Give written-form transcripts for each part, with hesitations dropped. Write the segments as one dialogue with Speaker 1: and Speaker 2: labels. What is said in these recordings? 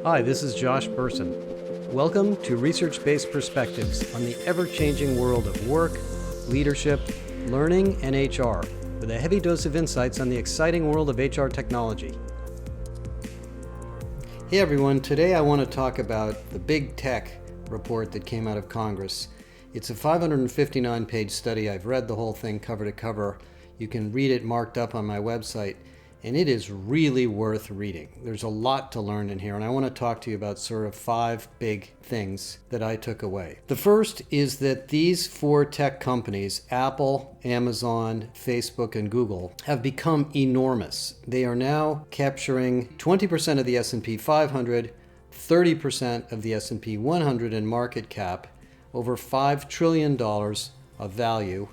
Speaker 1: Hi, this is Josh Burson. Welcome to Research-Based Perspectives on the ever-changing world of work, leadership, learning, and HR, with a heavy dose of insights on the exciting world of HR technology. Hey everyone, today I want to talk about the BigTech report that came out of Congress. It's a 559-page study. I've read the whole thing cover to cover. You can read it marked up on my website, and it is really worth reading. There's a lot to learn in here, and I want to talk to you about sort of 5 big things that I took away. The first is that these 4 tech companies, Apple, Amazon, Facebook, and Google, have become enormous. They are now capturing 20% of the S&P 500, 30% of the S&P 100 in market cap, over $5 trillion of value,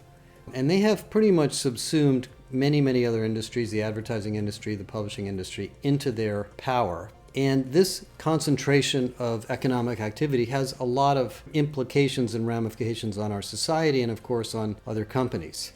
Speaker 1: and they have pretty much subsumed many other industries, the advertising industry, the publishing industry, into their power. And this concentration of economic activity has a lot of implications and ramifications on our society and, of course, on other companies.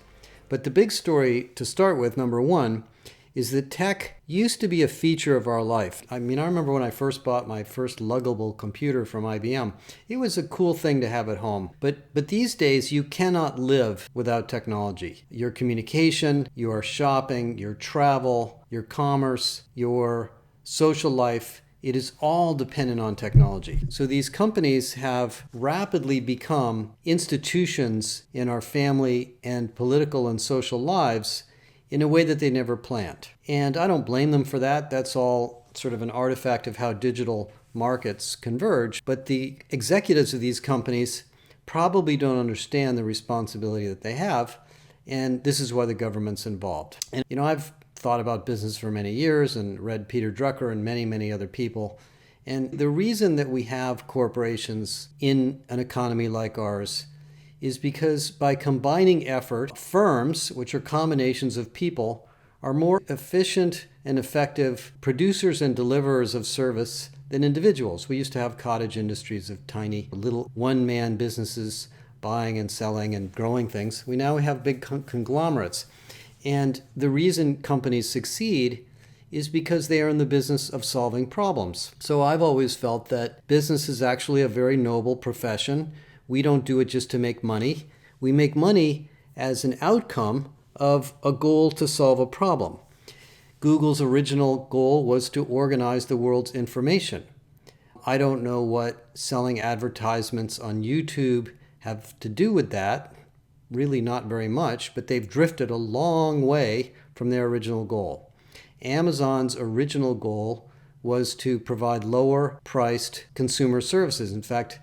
Speaker 1: But the big story to start with, number one, is that tech used to be a feature of our life. I remember when I first bought my first luggable computer from IBM. It was a cool thing to have at home. But these days, you cannot live without technology. Your communication, your shopping, your travel, your commerce, your social life, it is all dependent on technology. So these companies have rapidly become institutions in our family and political and social lives in a way that they never planned. And I don't blame them for that. That's all sort of an artifact of how digital markets converge. But the executives of these companies probably don't understand the responsibility that they have. And this is why the government's involved. And I've thought about business for many years and read Peter Drucker and many other people. And the reason that we have corporations in an economy like ours is because by combining effort, firms, which are combinations of people, are more efficient and effective producers and deliverers of service than individuals. We used to have cottage industries of tiny little one-man businesses buying and selling and growing things. We now have big conglomerates. And the reason companies succeed is because they are in the business of solving problems. So I've always felt that business is actually a very noble profession. We don't do it just to make money. We make money as an outcome of a goal to solve a problem. Google's original goal was to organize the world's information. I don't know what selling advertisements on YouTube have to do with that. Really not very much, but they've drifted a long way from their original goal. Amazon's original goal was to provide lower priced consumer services. In fact,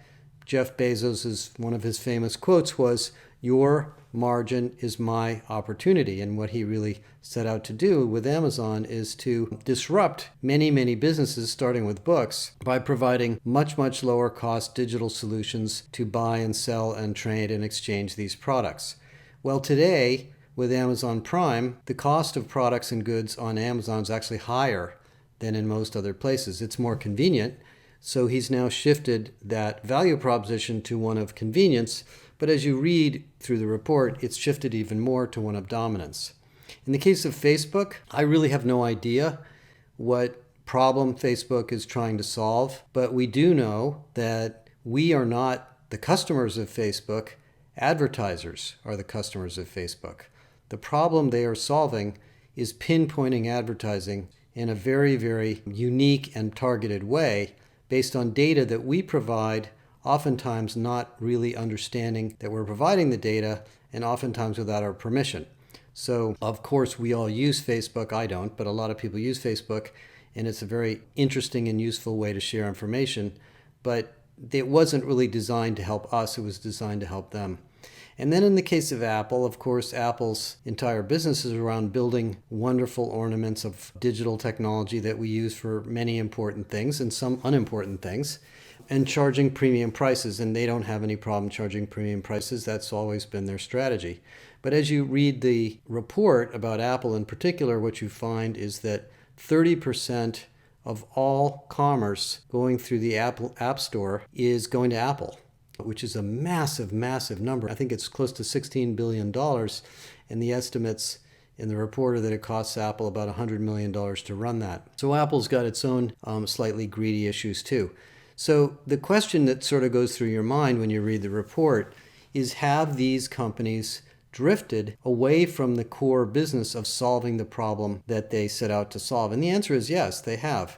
Speaker 1: Jeff Bezos' one of his famous quotes was, "Your margin is my opportunity." And what he really set out to do with Amazon is to disrupt many businesses, starting with books, by providing much lower cost digital solutions to buy and sell and trade and exchange these products. Well, today, with Amazon Prime, the cost of products and goods on Amazon is actually higher than in most other places. It's more convenient. So he's now shifted that value proposition to one of convenience, but as you read through the report, it's shifted even more to one of dominance. In the case of Facebook, I really have no idea what problem Facebook is trying to solve, but we do know that we are not the customers of Facebook. Advertisers are the customers of Facebook. The problem they are solving is pinpointing advertising in a very unique and targeted way, based on data that we provide, oftentimes not really understanding that we're providing the data, and oftentimes without our permission. So, of course, we all use Facebook. I don't, but a lot of people use Facebook, and it's a very interesting and useful way to share information. But it wasn't really designed to help us. It was designed to help them. And then in the case of Apple, of course, Apple's entire business is around building wonderful ornaments of digital technology that we use for many important things and some unimportant things, and charging premium prices. And they don't have any problem charging premium prices. That's always been their strategy. But as you read the report about Apple in particular, what you find is that 30% of all commerce going through the Apple App Store is going to Apple, which is a massive number. I think it's close to $16 billion, and the estimates in the report that it costs Apple about $100 million to run that. So Apple's got its own slightly greedy issues too. So the question that sort of goes through your mind when you read the report is, have these companies drifted away from the core business of solving the problem that they set out to solve? And the answer is yes, they have.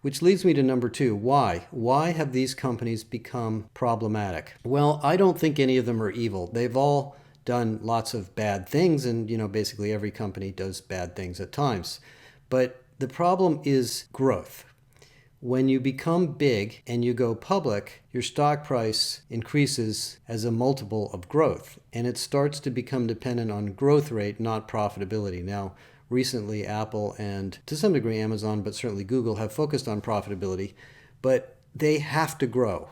Speaker 1: Which leads me to number two. Why? Why have these companies become problematic? Well, I don't think any of them are evil. They've all done lots of bad things, and basically every company does bad things at times. But the problem is growth. When you become big and you go public, your stock price increases as a multiple of growth, and it starts to become dependent on growth rate, not profitability. Now, recently, Apple and to some degree Amazon, but certainly Google, have focused on profitability, but they have to grow.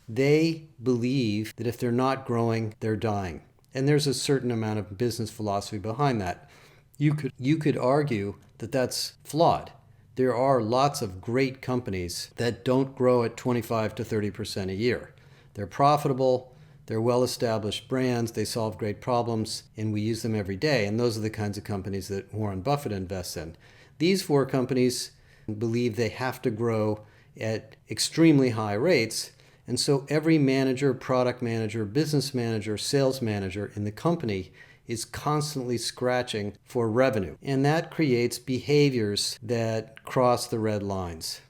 Speaker 1: They believe that if they're not growing, they're dying. And there's a certain amount of business philosophy behind that. You could argue that that's flawed. There are lots of great companies that don't grow at 25 to 30% a year. They're profitable, they're well-established brands, they solve great problems, and we use them every day. And those are the kinds of companies that Warren Buffett invests in. These four companies believe they have to grow at extremely high rates. And so every manager, product manager, business manager, sales manager in the company is constantly scratching for revenue. And that creates behaviors that cross the red lines.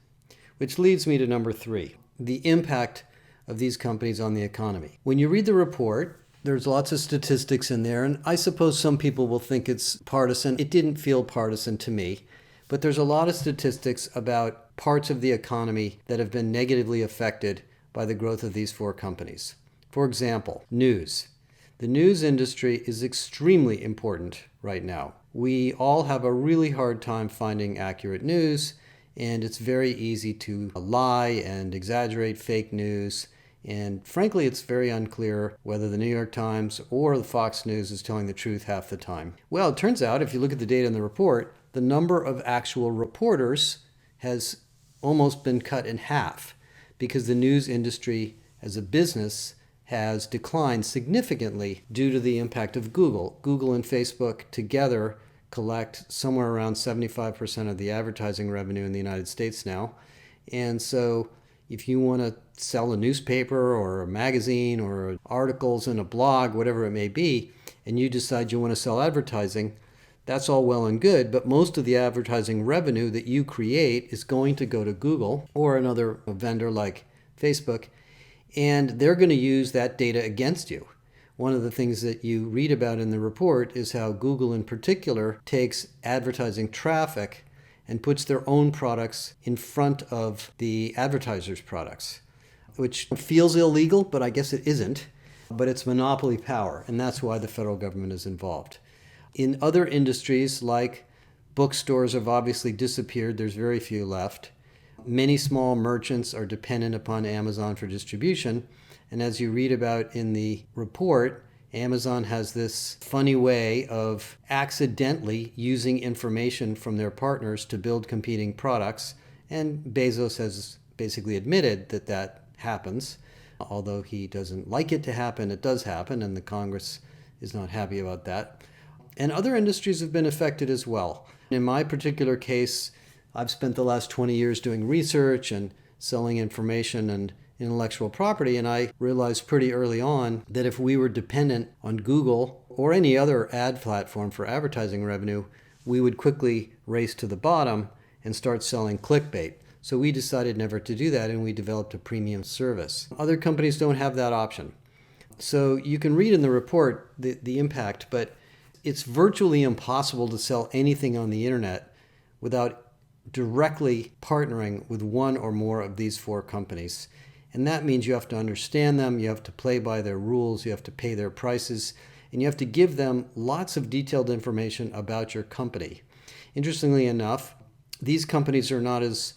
Speaker 1: Which leads me to number three, the impact of these companies on the economy. When you read the report, there's lots of statistics in there, and I suppose some people will think it's partisan. It didn't feel partisan to me, but there's a lot of statistics about parts of the economy that have been negatively affected by the growth of these four companies. For example, news. The news industry is extremely important right now. We all have a really hard time finding accurate news, and it's very easy to lie and exaggerate fake news. And frankly, it's very unclear whether the New York Times or the Fox News is telling the truth half the time. Well, it turns out, if you look at the data in the report, the number of actual reporters has almost been cut in half because the news industry as a business has declined significantly due to the impact of Google. Google and Facebook together collect somewhere around 75% of the advertising revenue in the United States now. And so if you want to sell a newspaper or a magazine or articles in a blog, whatever it may be, and you decide you want to sell advertising, that's all well and good, but most of the advertising revenue that you create is going to go to Google or another vendor like Facebook, and they're going to use that data against you. One of the things that you read about in the report is how Google in particular takes advertising traffic and puts their own products in front of the advertisers' products, which feels illegal, but I guess it isn't. But it's monopoly power, and that's why the federal government is involved. In other industries, like bookstores have obviously disappeared, there's very few left. Many small merchants are dependent upon Amazon for distribution. And as you read about in the report, Amazon has this funny way of accidentally using information from their partners to build competing products. And Bezos has basically admitted that that happens. Although he doesn't like it to happen, it does happen, and the Congress is not happy about that. And other industries have been affected as well. In my particular case, I've spent the last 20 years doing research and selling information and intellectual property, and I realized pretty early on that if we were dependent on Google or any other ad platform for advertising revenue, we would quickly race to the bottom and start selling clickbait. So we decided never to do that, and we developed a premium service. Other companies don't have that option. So you can read in the report the impact, but it's virtually impossible to sell anything on the internet without directly partnering with one or more of these four companies. And that means you have to understand them, you have to play by their rules, you have to pay their prices, and you have to give them lots of detailed information about your company. Interestingly enough, these companies are not as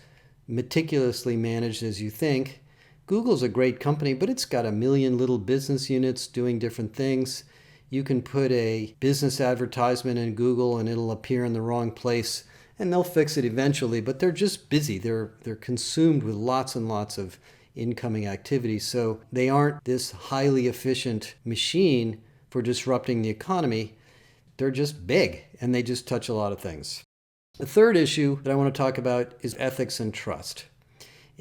Speaker 1: meticulously managed as you think. Google's a great company, but it's got a million little business units doing different things. You can put a business advertisement in Google and it'll appear in the wrong place, and they'll fix it eventually, but they're just busy. They're consumed with lots and lots of incoming activity. So they aren't this highly efficient machine for disrupting the economy. they're just big and they just touch a lot of things. The third issue that I want to talk about is ethics and trust.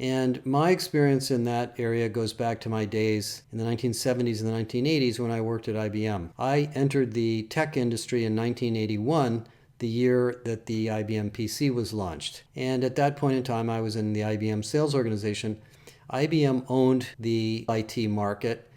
Speaker 1: And my experience in that area goes back to my days in the 1970s and the 1980s when I worked at IBM. I entered the tech industry in 1981, the year that the IBM PC was launched. And at that point in time, I was in the IBM sales organization. IBM owned the IT market,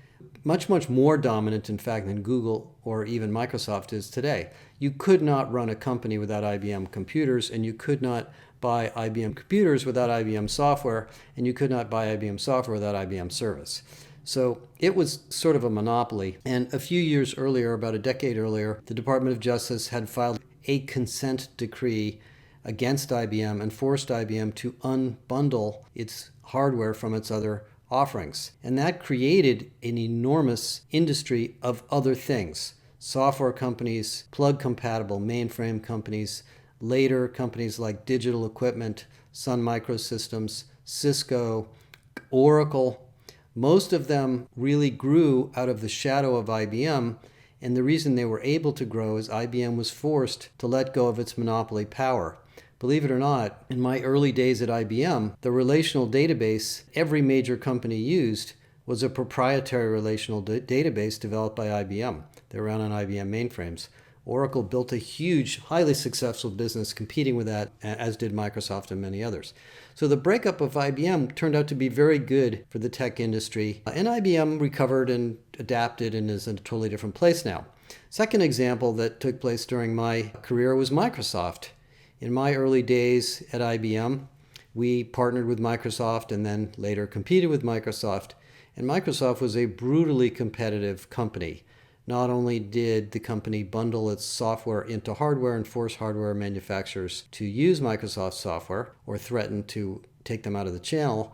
Speaker 1: much more dominant, in fact, than Google or even Microsoft is today. You could not run a company without IBM computers, and you could not buy IBM computers without IBM software, and you could not buy IBM software without IBM service. So it was sort of a monopoly. And a few years earlier, about a decade earlier, the Department of Justice had filed a consent decree against IBM and forced IBM to unbundle its hardware from its other offerings. And that created an enormous industry of other things. Software companies, plug-compatible mainframe companies, later companies like Digital Equipment, Sun Microsystems, Cisco, Oracle. Most of them really grew out of the shadow of IBM, and the reason they were able to grow is IBM was forced to let go of its monopoly power. Believe it or not, in my early days at IBM, the relational database every major company used was a proprietary relational database developed by IBM. They ran on IBM mainframes. Oracle built a huge, highly successful business competing with that, as did Microsoft and many others. So the breakup of IBM turned out to be very good for the tech industry, and IBM recovered and adapted and is in a totally different place now. Second example that took place during my career was Microsoft. In my early days at IBM, we partnered with Microsoft and then later competed with Microsoft. And Microsoft was a brutally competitive company. Not only did the company bundle its software into hardware and force hardware manufacturers to use Microsoft software or threaten to take them out of the channel,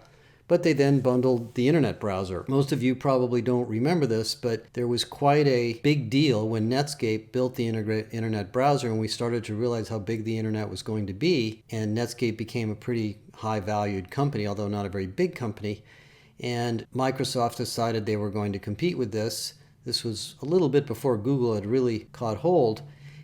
Speaker 1: but they then bundled the internet browser. Most of you probably don't remember this, but there was quite a big deal when Netscape built the internet browser and we started to realize how big the internet was going to be, and Netscape became a pretty high-valued company, although not a very big company, and Microsoft decided they were going to compete with this. This was a little bit before Google had really caught hold,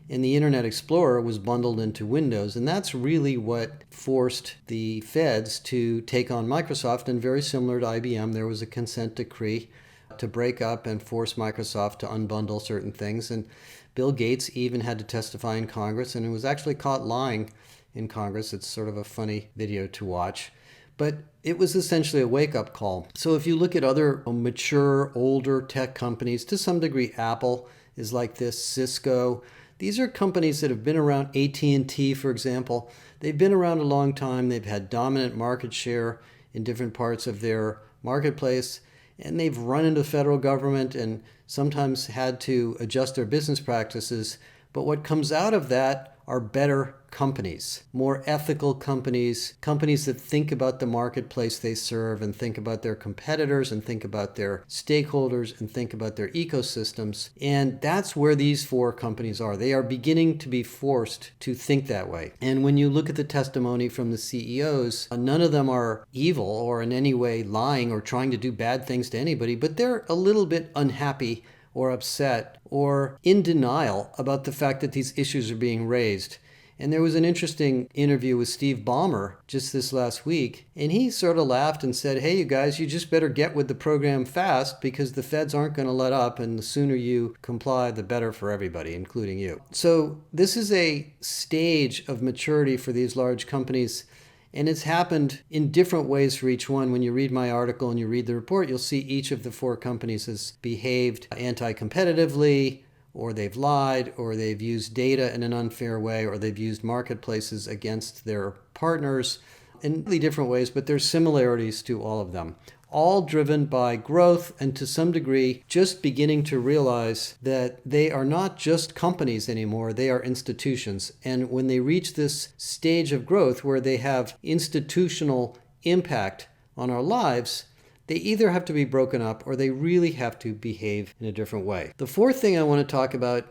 Speaker 1: and the Internet Explorer was bundled into Windows, and that's really what forced the feds to take on Microsoft. And very similar to IBM, there was a consent decree to break up and force Microsoft to unbundle certain things, and Bill Gates even had to testify in Congress, and he was actually caught lying in Congress. It's sort of a funny video to watch. But it was essentially a wake-up call. So if you look at other mature, older tech companies, to some degree Apple is like this, Cisco. These are companies that have been around. AT&T, for example. They've been around a long time. They've had dominant market share in different parts of their marketplace. And they've run into the federal government and sometimes had to adjust their business practices. But what comes out of that are better companies, more ethical companies, companies that think about the marketplace they serve and think about their competitors and think about their stakeholders and think about their ecosystems. And that's where these four companies are. They are beginning to be forced to think that way. And when you look at the testimony from the CEOs, none of them are evil or in any way lying or trying to do bad things to anybody, but they're a little bit unhappy or upset or in denial about the fact that these issues are being raised. And there was an interesting interview with Steve Ballmer just this last week, and he sort of laughed and said, hey, you guys, you just better get with the program fast because the feds aren't going to let up, and the sooner you comply, the better for everybody, including you. So this is a stage of maturity for these large companies, and it's happened in different ways for each one. When you read my article and you read the report, you'll see each of the four companies has behaved anti-competitively, or they've lied, or they've used data in an unfair way, or they've used marketplaces against their partners in really different ways, but there's similarities to all of them. All driven by growth and to some degree just beginning to realize that they are not just companies anymore, they are institutions. And when they reach this stage of growth where they have institutional impact on our lives, they either have to be broken up or they really have to behave in a different way. The fourth thing I want to talk about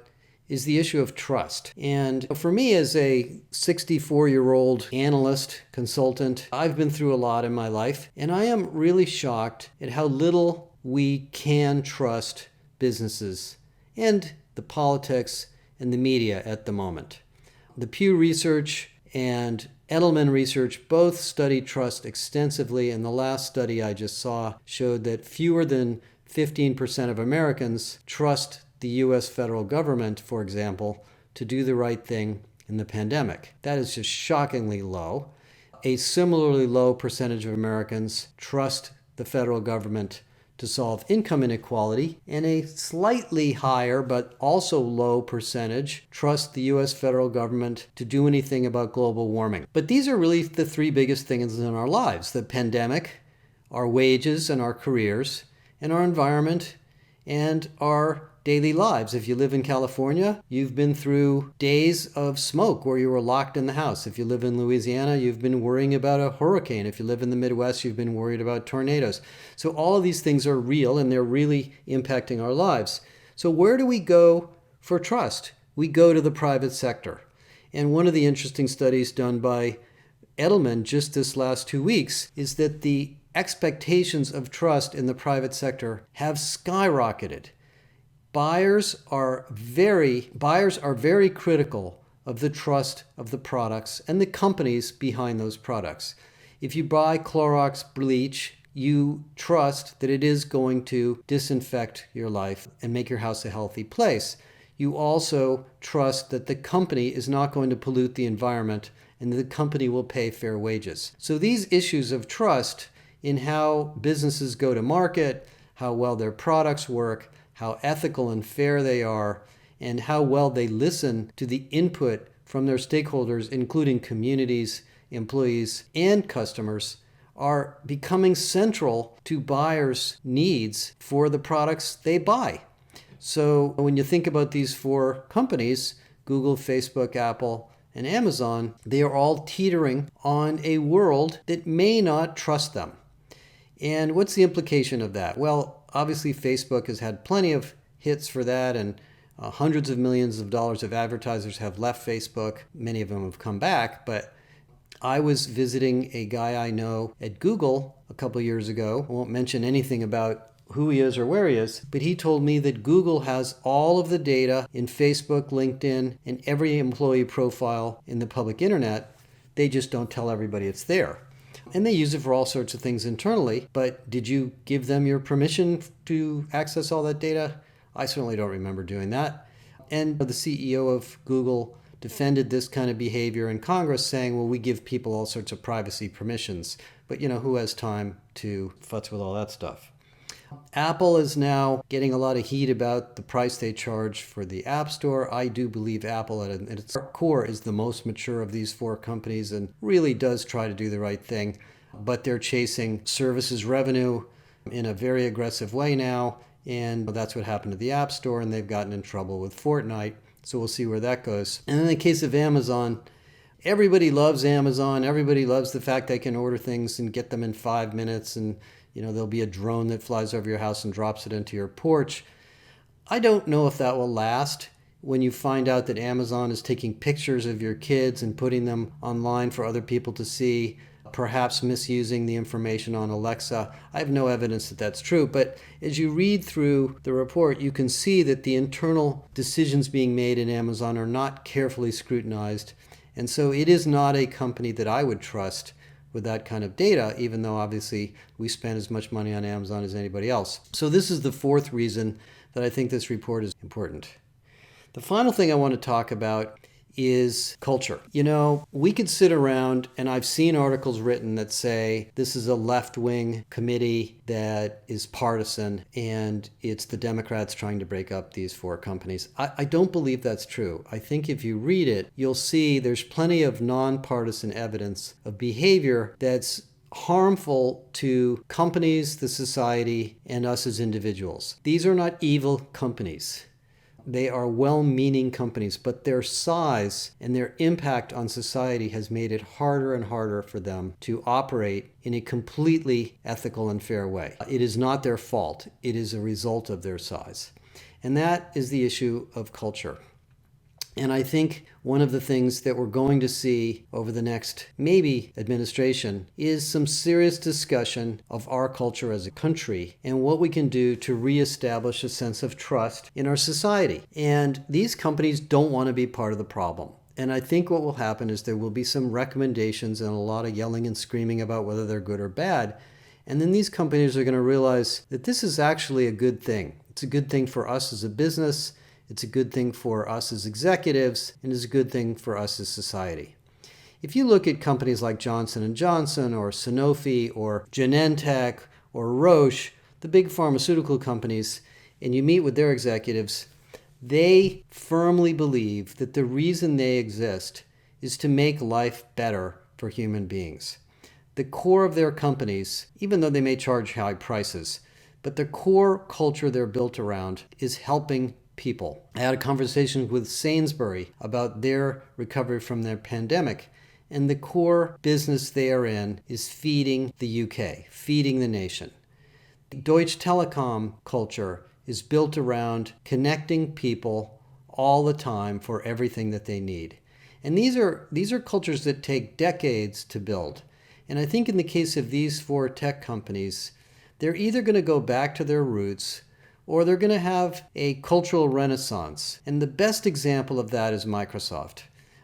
Speaker 1: is the issue of trust. And for me as a 64-year-old analyst, consultant, I've been through a lot in my life, and I am really shocked at how little we can trust businesses and the politics and the media at the moment. The Pew Research and Edelman Research both study trust extensively, and the last study I just saw showed that fewer than 15% of Americans trust the U.S. federal government, for example, to do the right thing in the pandemic. That is just shockingly low. A similarly low percentage of Americans trust the federal government to solve income inequality, and a slightly higher but also low percentage trust the U.S. federal government to do anything about global warming. But these are really the three biggest things in our lives: the pandemic, our wages and our careers, and our environment and our daily lives. If you live in California, you've been through days of smoke where you were locked in the house. If you live in Louisiana, you've been worrying about a hurricane. If you live in the Midwest, you've been worried about tornadoes. So all of these things are real, and they're really impacting our lives. So where do we go for trust? We go to the private sector. And one of the interesting studies done by Edelman just this last 2 weeks is that the expectations of trust in the private sector have skyrocketed. Buyers are very critical of the trust of the products and the companies behind those products. If you buy Clorox bleach, you trust that it is going to disinfect your life and make your house a healthy place. You also trust that the company is not going to pollute the environment and that the company will pay fair wages. So these issues of trust in how businesses go to market, how well their products work, how ethical and fair they are, and how well they listen to the input from their stakeholders, including communities, employees, and customers, are becoming central to buyers' needs for the products they buy. So when you think about these four companies, Google, Facebook, Apple, and Amazon, they are all teetering on a world that may not trust them. And what's the implication of that? Well, obviously, Facebook has had plenty of hits for that, and hundreds of millions of dollars of advertisers have left Facebook. Many of them have come back, but I was visiting a guy I know at Google a couple years ago. I won't mention anything about who he is or where he is, but he told me that Google has all of the data in Facebook, LinkedIn, and every employee profile in the public internet. They just don't tell everybody it's there. And they use it for all sorts of things internally, but did you give them your permission to access all that data? I certainly don't remember doing that. And the CEO of Google defended this kind of behavior in Congress, saying, well, we give people all sorts of privacy permissions. But, who has time to futz with all that stuff? Apple is now getting a lot of heat about the price they charge for the App Store. I do believe Apple at its core is the most mature of these four companies and really does try to do the right thing. But they're chasing services revenue in a very aggressive way now. And that's what happened to the App Store, and they've gotten in trouble with Fortnite. So we'll see where that goes. And in the case of Amazon, everybody loves Amazon. Everybody loves the fact they can order things and get them in 5 minutes, and there'll be a drone that flies over your house and drops it into your porch. I don't know if that will last when you find out that Amazon is taking pictures of your kids and putting them online for other people to see, perhaps misusing the information on Alexa. I have no evidence that that's true, but as you read through the report, you can see that the internal decisions being made in Amazon are not carefully scrutinized. And so it is not a company that I would trust with that kind of data, even though obviously we spend as much money on Amazon as anybody else. So this is the fourth reason that I think this report is important. The final thing I want to talk about is culture. We could sit around, and I've seen articles written that say this is a left-wing committee that is partisan, and it's the Democrats trying to break up these four companies. I don't believe that's true. I think if you read it, you'll see there's plenty of nonpartisan evidence of behavior that's harmful to companies, the society, and us as individuals. These are not evil companies. They are well-meaning companies, but their size and their impact on society has made it harder and harder for them to operate in a completely ethical and fair way. It is not their fault. It is a result of their size. And that is the issue of culture. And I think one of the things that we're going to see over the next maybe administration is some serious discussion of our culture as a country and what we can do to reestablish a sense of trust in our society. And these companies don't want to be part of the problem. And I think what will happen is there will be some recommendations and a lot of yelling and screaming about whether they're good or bad. And then these companies are going to realize that this is actually a good thing. It's a good thing for us as a business. It's a good thing for us as executives, and it's a good thing for us as society. If you look at companies like Johnson & Johnson or Sanofi or Genentech or Roche, the big pharmaceutical companies, and you meet with their executives, they firmly believe that the reason they exist is to make life better for human beings. The core of their companies, even though they may charge high prices, but the core culture they're built around is helping people. I had a conversation with Sainsbury about their recovery from their pandemic, and the core business they are in is feeding the UK, feeding the nation. Deutsche Telekom culture is built around connecting people all the time for everything that they need. And these are cultures that take decades to build. And I think in the case of these four tech companies, they're either going to go back to their roots or they're going to have a cultural renaissance. And the best example of that is Microsoft.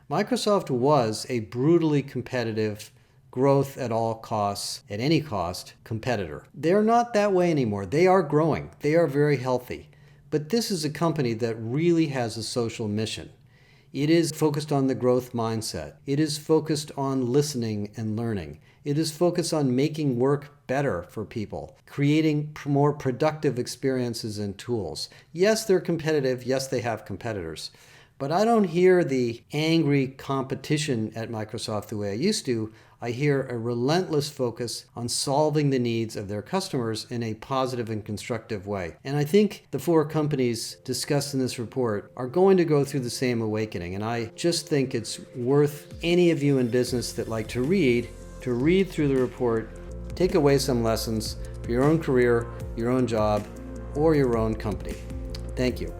Speaker 1: Microsoft was a brutally competitive, growth at all costs, at any cost, competitor. They're not that way anymore. They are growing. They are very healthy. But this is a company that really has a social mission. It is focused on the growth mindset. It is focused on listening and learning. It is focused on making work better for people, creating more productive experiences and tools. Yes, they're competitive. Yes, they have competitors. But I don't hear the angry competition at Microsoft the way I used to. I hear a relentless focus on solving the needs of their customers in a positive and constructive way. And I think the four companies discussed in this report are going to go through the same awakening. And I just think it's worth any of you in business that like to read through the report, take away some lessons for your own career, your own job, or your own company. Thank you.